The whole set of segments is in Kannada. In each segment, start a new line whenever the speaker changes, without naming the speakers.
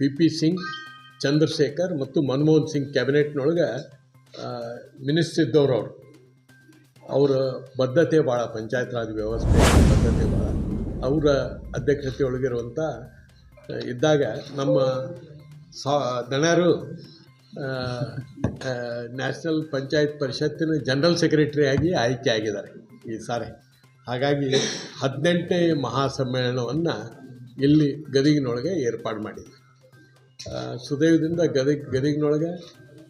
ವಿ ಪಿ ಸಿಂಗ್, ಚಂದ್ರಶೇಖರ್ ಮತ್ತು ಮನಮೋಹನ್ ಸಿಂಗ್ ಕ್ಯಾಬಿನೆಟ್ನೊಳಗೆ ಮಿನಿಸ್ಟ್ರ್ ಇದ್ದವ್ರು ಅವರ ಬದ್ಧತೆ ಭಾಳ, ಪಂಚಾಯತ್ ರಾಜ್ ವ್ಯವಸ್ಥೆ ಬದ್ಧತೆ ಭಾಳ, ಅವರ ಅಧ್ಯಕ್ಷತೆಯೊಳಗಿರುವಂಥ ಇದ್ದಾಗ ನಮ್ಮ ದಣ್ಯರು ನ್ಯಾಷನಲ್ ಪಂಚಾಯತ್ ಪರಿಷತ್ತಿನ ಜನರಲ್ ಸೆಕ್ರೆಟರಿಯಾಗಿ ಆಯ್ಕೆ ಆಗಿದ್ದಾರೆ ಈ ಸಾರಿ. ಹಾಗಾಗಿ 18ನೇ ಮಹಾಸಮ್ಮೇಳನವನ್ನು ಇಲ್ಲಿ ಗದಗಿನೊಳಗೆ ಏರ್ಪಾಡು ಮಾಡಿದ್ವಿ. ಸುದೈವದಿಂದ ಗದಗಿನೊಳಗೆ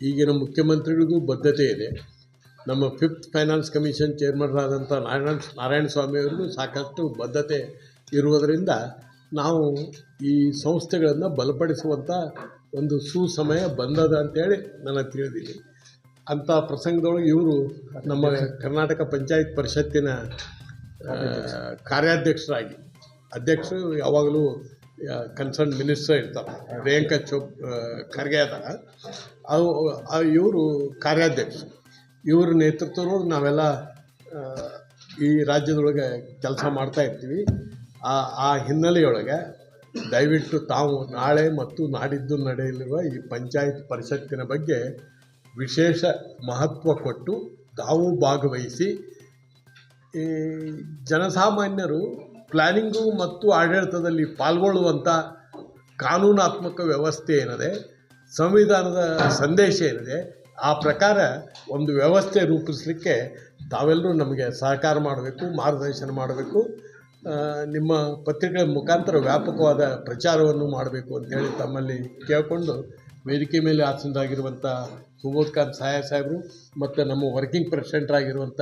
ಈಗಿನ ಮುಖ್ಯಮಂತ್ರಿಗಳಿಗೂ ಬದ್ಧತೆ ಇದೆ. ನಮ್ಮ 5th ಫೈನಾನ್ಸ್ ಕಮಿಷನ್ ಚೇರ್ಮನ್ರಾದಂಥ ನಾರಾಯಣ ಸ್ವಾಮಿಯವರಿಗೂ ಸಾಕಷ್ಟು ಬದ್ಧತೆ ಇರುವುದರಿಂದ ನಾವು ಈ ಸಂಸ್ಥೆಗಳನ್ನು ಬಲಪಡಿಸುವಂಥ ಒಂದು ಸುಸಮಯ ಬಂದದ ಅಂತೇಳಿ ನನಗೆ ತಿಳಿದಿದೆ. ಅಂಥ ಪ್ರಸಂಗದೊಳಗೆ ಇವರು ನಮ್ಮ ಕರ್ನಾಟಕ ಪಂಚಾಯತ್ ಪರಿಷತ್ತಿನ ಕಾರ್ಯಾಧ್ಯಕ್ಷರಾಗಿ, ಅಧ್ಯಕ್ಷರು ಯಾವಾಗಲೂ ಕನ್ಸರ್ನ್ ಮಿನಿಸ್ಟರ್ ಇರ್ತಾರೆ, ಪ್ರಿಯಾಂಕಾ ಖರ್ಗೆ ಅದಾರ, ಇವರು ಕಾರ್ಯಾಧ್ಯಕ್ಷರು. ಇವ್ರ ನೇತೃತ್ವದೊಳಗೆ ನಾವೆಲ್ಲ ಈ ರಾಜ್ಯದೊಳಗೆ ಕೆಲಸ ಮಾಡ್ತಾಯಿರ್ತೀವಿ. ಆ ಹಿನ್ನೆಲೆಯೊಳಗೆ ದಯವಿಟ್ಟು ತಾವು ನಾಳೆ ಮತ್ತು ನಾಡಿದ್ದು ನಡೆಯಲಿರುವ ಈ ಪಂಚಾಯತ್ ಪರಿಷತ್ತಿನ ಬಗ್ಗೆ ವಿಶೇಷ ಮಹತ್ವ ಕೊಟ್ಟು ತಾವು ಭಾಗವಹಿಸಿ, ಈ ಜನಸಾಮಾನ್ಯರು ಪ್ಲ್ಯಾನಿಂಗು ಮತ್ತು ಆಡಳಿತದಲ್ಲಿ ಪಾಲ್ಗೊಳ್ಳುವಂಥ ಕಾನೂನಾತ್ಮಕ ವ್ಯವಸ್ಥೆ ಏನಿದೆ, ಸಂವಿಧಾನದ ಸಂದೇಶ ಏನಿದೆ, ಆ ಪ್ರಕಾರ ಒಂದು ವ್ಯವಸ್ಥೆ ರೂಪಿಸಲಿಕ್ಕೆ ತಾವೆಲ್ಲರೂ ನಮಗೆ ಸಹಕಾರ ಮಾಡಬೇಕು, ಮಾರ್ಗದರ್ಶನ ಮಾಡಬೇಕು. ನಿಮ್ಮ ಪತ್ರಿಕೆಗಳ ಮುಖಾಂತರ ವ್ಯಾಪಕವಾದ ಪ್ರಚಾರವನ್ನು ಮಾಡಬೇಕು ಅಂತೇಳಿ ತಮ್ಮಲ್ಲಿ ಕೇಳಿಕೊಂಡು, ವೇದಿಕೆ ಮೇಲೆ ಆಸೀನರಾಗಿರುವಂಥ ಸುಬೋಧ್ ಖಾನ್ ಸಾಹೇಬರು ಮತ್ತು ನಮ್ಮ ವರ್ಕಿಂಗ್ ಪ್ರೆಸಿಡೆಂಟ್ರಾಗಿರುವಂಥ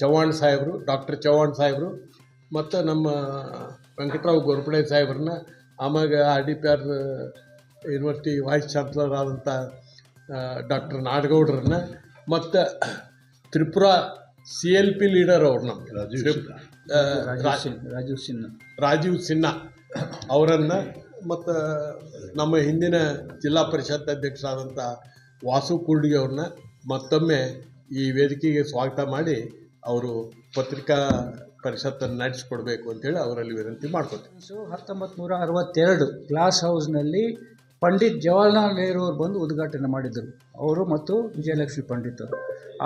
ಚವ್ಹಾಣ್ ಸಾಹೇಬರು, ಡಾಕ್ಟರ್ ಚವ್ಹಾಣ್ ಸಾಹೇಬರು ಮತ್ತು ನಮ್ಮ ವೆಂಕಟರಾವ್ ಗೋರ್ಪಡೆ ಸಾಹೇಬ್ರನ್ನ, ಆಮ್ಯಾಗ RDPR ಯೂನಿವರ್ಸಿಟಿ ವೈಸ್ ಚಾನ್ಸಲರ್ ಆದಂಥ ಡಾಕ್ಟರ್ ನಾಡಗೌಡ್ರನ್ನ ಮತ್ತು ತ್ರಿಪುರಾ CLP ಲೀಡರ್ ಅವ್ರು ನಮ್ಮ ರಾಜೀವ್ ಸಿನ್ಹಾ ಅವರನ್ನು ಮತ್ತು ನಮ್ಮ ಹಿಂದಿನ ಜಿಲ್ಲಾ ಪರಿಷತ್ ಅಧ್ಯಕ್ಷರಾದಂಥ ವಾಸು ಕೂರ್ಡಿಗೆ ಅವ್ರನ್ನ ಮತ್ತೊಮ್ಮೆ ಈ ವೇದಿಕೆಗೆ ಸ್ವಾಗತ ಮಾಡಿ ಅವರು ಪತ್ರಿಕಾ ಪರಿಷತ್ತನ್ನು ನಡೆಸಿಕೊಡ್ಬೇಕು ಅಂತೇಳಿ ಅವರಲ್ಲಿ ವಿನಂತಿ ಮಾಡ್ಕೊತೀವಿ.
1962 ಗ್ಲಾಸ್ ಹೌಸ್ನಲ್ಲಿ ಪಂಡಿತ್ ಜವಾಹರ್ಲಾಲ್ ನೆಹರು ಅವರು ಬಂದು ಉದ್ಘಾಟನೆ ಮಾಡಿದ್ದರು, ಅವರು ಮತ್ತು ವಿಜಯಲಕ್ಷ್ಮಿ ಪಂಡಿತ್ ಅವರು.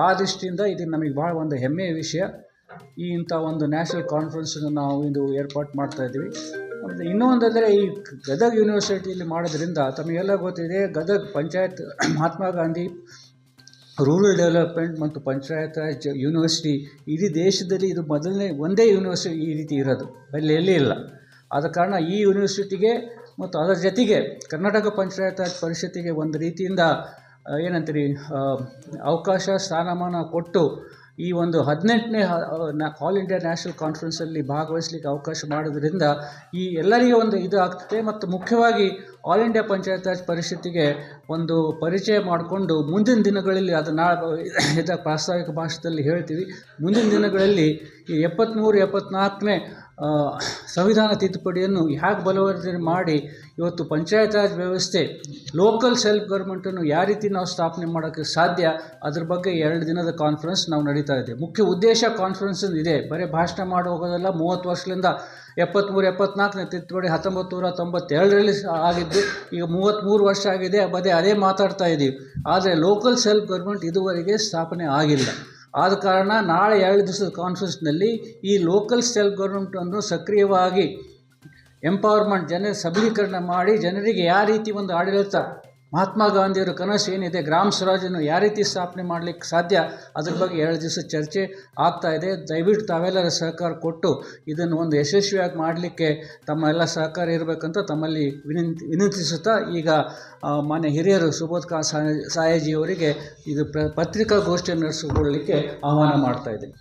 ಆ ದೃಷ್ಟಿಯಿಂದ ಇದು ನಮಗೆ ಭಾಳ ಒಂದು ಹೆಮ್ಮೆಯ ವಿಷಯ. ಇಂಥ ಒಂದು ನ್ಯಾಷನಲ್ ಕಾನ್ಫರೆನ್ಸನ್ನು ನಾವು ಇಂದು ಏರ್ಪಾಡು ಮಾಡ್ತಾಯಿದ್ದೀವಿ. ಮತ್ತು ಇನ್ನೊಂದಂದರೆ ಈ ಗದಗ ಯೂನಿವರ್ಸಿಟಿಯಲ್ಲಿ ಮಾಡೋದ್ರಿಂದ ತಮಗೆಲ್ಲ ಗೊತ್ತಿದೆ, ಗದಗ ಪಂಚಾಯತ್ ಮಹಾತ್ಮ ಗಾಂಧಿ ರೂರಲ್ ಡೆವಲಪ್ಮೆಂಟ್ ಮತ್ತು ಪಂಚಾಯತ್ ರಾಜ್ ಯೂನಿವರ್ಸಿಟಿ ಇಡೀ ದೇಶದಲ್ಲಿ ಇದು ಮೊದಲನೇ ಒಂದೇ ಯೂನಿವರ್ಸಿಟಿ ಈ ರೀತಿ ಇರೋದು, ಅಲ್ಲಿ ಎಲ್ಲಿ ಇಲ್ಲ. ಆದ ಕಾರಣ ಈ ಯೂನಿವರ್ಸಿಟಿಗೆ ಮತ್ತು ಅದರ ಜೊತೆಗೆ ಕರ್ನಾಟಕ ಪಂಚಾಯತ್ ರಾಜ್ ಪರಿಷತ್ತಿಗೆ ಒಂದು ರೀತಿಯಿಂದ ಏನಂತೀರಿ ಅವಕಾಶ, ಸ್ಥಾನಮಾನ ಕೊಟ್ಟು ಈ ಒಂದು 18ನೇ ಆಲ್ ಇಂಡಿಯಾ ನ್ಯಾಷನಲ್ ಕಾನ್ಫರೆನ್ಸಲ್ಲಿ ಭಾಗವಹಿಸಲಿಕ್ಕೆ ಅವಕಾಶ ಮಾಡೋದ್ರಿಂದ ಈ ಎಲ್ಲರಿಗೆ ಒಂದು ಇದು ಆಗ್ತದೆ. ಮತ್ತು ಮುಖ್ಯವಾಗಿ ಆಲ್ ಇಂಡಿಯಾ ಪಂಚಾಯತ್ ರಾಜ್ ಪರಿಷತ್ತಿಗೆ ಒಂದು ಪರಿಚಯ ಮಾಡಿಕೊಂಡು ಮುಂದಿನ ದಿನಗಳಲ್ಲಿ ಅದು ಪ್ರಾಸ್ತಾವಿಕ ಭಾಷೆಯಲ್ಲಿ ಹೇಳ್ತೀವಿ, ಮುಂದಿನ ದಿನಗಳಲ್ಲಿ ಈ 73-74ನೇ ಸಂವಿಧಾನ ತಿದ್ದುಪಡಿಯನ್ನು ಹೇಗೆ ಬಲವರ್ಧನೆ ಮಾಡಿ ಇವತ್ತು ಪಂಚಾಯತ್ ರಾಜ್ ವ್ಯವಸ್ಥೆ, ಲೋಕಲ್ ಸೆಲ್ಫ್ ಗೌರ್ಮೆಂಟನ್ನು ಯಾವ ರೀತಿ ನಾವು ಸ್ಥಾಪನೆ ಮಾಡೋಕ್ಕೆ ಸಾಧ್ಯ, ಅದ್ರ ಬಗ್ಗೆ 2 ದಿನದ ಕಾನ್ಫರೆನ್ಸ್ ನಾವು ನಡೀತಾ ಇದ್ದೇವೆ. ಮುಖ್ಯ ಉದ್ದೇಶ ಕಾನ್ಫರೆನ್ಸ್ ಇದೆ, ಬರೀ ಭಾಷಣ ಮಾಡಿ ಹೋಗೋದಲ್ಲ. 30 ವರ್ಷದಿಂದ 73-74ನೇ ತಿದ್ದುಪಡಿ 1992ರಲ್ಲಿ ಆಗಿದ್ದು, ಈಗ 33 ವರ್ಷ ಆಗಿದೆ, ಅದೇ ಮಾತಾಡ್ತಾ ಇದ್ದೀವಿ. ಆದರೆ ಲೋಕಲ್ ಸೆಲ್ಫ್ ಗೌರ್ಮೆಂಟ್ ಇದುವರೆಗೆ ಸ್ಥಾಪನೆ ಆಗಿಲ್ಲ. ಆದ ಕಾರಣ ನಾಳೆ 2 ದಿವಸದ ಕಾನ್ಫರೆನ್ಸ್ನಲ್ಲಿ ಈ ಲೋಕಲ್ ಸೆಲ್ಫ್ ಗೌರ್ಮೆಂಟನ್ನು ಸಕ್ರಿಯವಾಗಿ ಎಂಪವರ್ಮೆಂಟ್, ಸಬಲೀಕರಣ ಮಾಡಿ ಜನರಿಗೆ ಯಾವ ರೀತಿ ಒಂದು ಆಡಳಿತ, ಮಹಾತ್ಮ ಗಾಂಧಿಯವರ ಕನಸು ಏನಿದೆ ಗ್ರಾಮ ಸ್ವರಾಜ್ಯವನ್ನು ಯಾವ ರೀತಿ ಸ್ಥಾಪನೆ ಮಾಡಲಿಕ್ಕೆ ಸಾಧ್ಯ, ಅದ್ರ ಬಗ್ಗೆ 2 ದಿವಸ ಚರ್ಚೆ ಆಗ್ತಾ ಇದೆ. ದಯವಿಟ್ಟು ತಾವೆಲ್ಲರ ಸಹಕಾರ ಕೊಟ್ಟು ಇದನ್ನು ಒಂದು ಯಶಸ್ವಿಯಾಗಿ ಮಾಡಲಿಕ್ಕೆ ತಮ್ಮ ಎಲ್ಲ ಸಹಕಾರ ಇರಬೇಕಂತ ತಮ್ಮಲ್ಲಿ ವಿನಂತಿಸುತ್ತಾ, ಈಗ ಮಾನ್ಯ ಹಿರಿಯರು ಸುಬೋಧ್ ಖಾನ್ ಸಾಯೇಜಿಯವರಿಗೆ ಇದು ಪತ್ರಿಕಾಗೋಷ್ಠಿಯನ್ನು ನಡೆಸಿಕೊಳ್ಳಲಿಕ್ಕೆ ಆಹ್ವಾನ ಮಾಡ್ತಾ ಇದ್ದೀನಿ.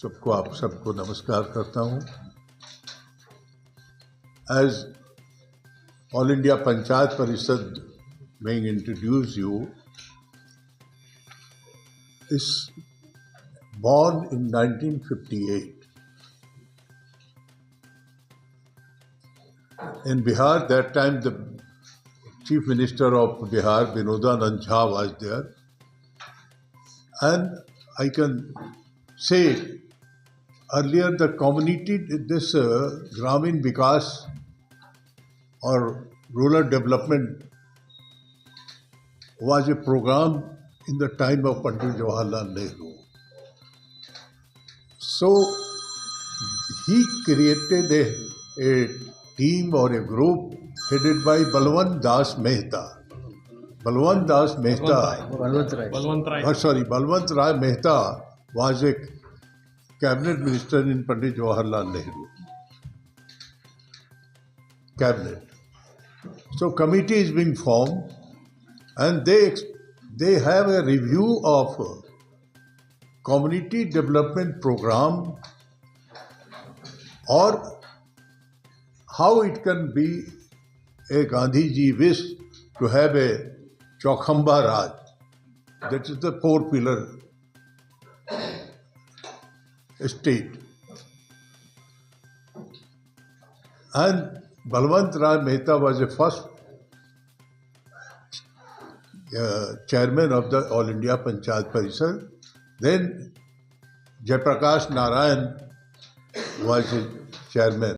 सबको नमस्कार करता हूँ. As All India Panchayat Parishad being introduced you is born in 1958 in Bihar. That time the Chief Minister of Bihar, Vinodanand Jha, was there, and I can say earlier the community, this Gramin Vikas or rural development was a program in the time of Pandit Jawaharlal Nehru. So he created a team or a group headed by Balwant Das Mehta. Balwant Das Mehta, Balwant Rai Mehta was a cabinet minister in Pandit Jawaharlal Nehru cabinet. So committee is being formed, and they have a review of community development program or how it can be a Gandhiji wish to have a Chaukhamba Raj. That is the four-pillar state. And Balwant Rai Mehta was the first chairman of the All India Panchayat Parishad. Then Jayaprakash Narayan was his chairman.